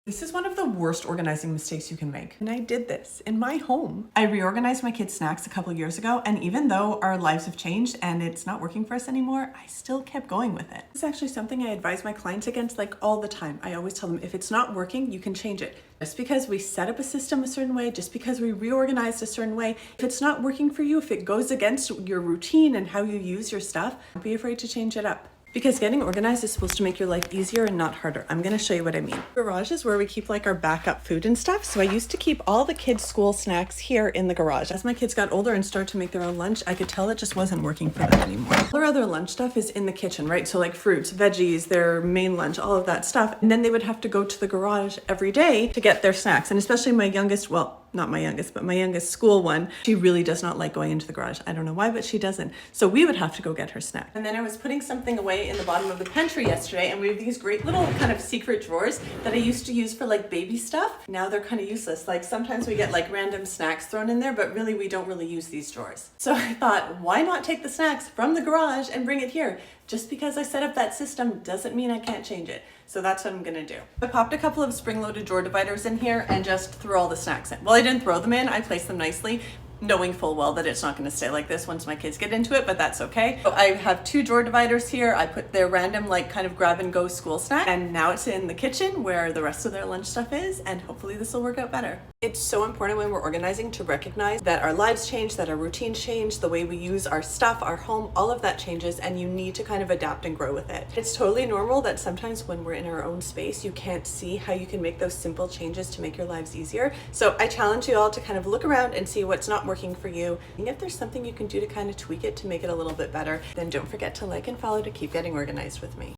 This is one of the worst organizing mistakes you can make. And I did this in my home. I reorganized my kids' snacks a couple of years ago, and even though our lives have changed and it's not working for us anymore, I still kept going with it. It's actually something I advise my clients against like all the time. I always tell them, if it's not working, you can change it. Just because we set up a system a certain way, just because we reorganized a certain way, if it's not working for you, if it goes against your routine and how you use your stuff, don't be afraid to change it up. Because getting organized is supposed to make your life easier and not harder. I'm gonna show you what I mean. Garage is where we keep like our backup food and stuff. So I used to keep all the kids' school snacks here in the garage. As my kids got older and started to make their own lunch, I could tell it just wasn't working for them anymore. All their other lunch stuff is in the kitchen, right? So like fruits, veggies, their main lunch, all of that stuff. And then they would have to go to the garage every day to get their snacks. And especially my youngest, well, not my youngest, but my youngest school one, she really does not like going into the garage. I don't know why, but she doesn't. So we would have to go get her snack. And then I was putting something away in the bottom of the pantry yesterday, and we have these great little kind of secret drawers that I used to use for like baby stuff. Now they're kind of useless. Like sometimes we get like random snacks thrown in there, but really we don't really use these drawers. So I thought, why not take the snacks from the garage and bring it here? Just because I set up that system doesn't mean I can't change it. So that's what I'm gonna do. I popped a couple of spring-loaded drawer dividers in here and just threw all the snacks in. Well, I didn't throw them in, I placed them nicely, knowing full well that it's not gonna stay like this once my kids get into it, but that's okay. So I have two drawer dividers here. I put their random like kind of grab and go school snack, and now it's in the kitchen where the rest of their lunch stuff is, and hopefully this will work out better. It's so important when we're organizing to recognize that our lives change, that our routines change, the way we use our stuff, our home, all of that changes, and you need to kind of adapt and grow with it. It's totally normal that sometimes when we're in our own space, you can't see how you can make those simple changes to make your lives easier. So I challenge you all to kind of look around and see what's not working for you. And if there's something you can do to kind of tweak it to make it a little bit better, then don't forget to like and follow to keep getting organized with me.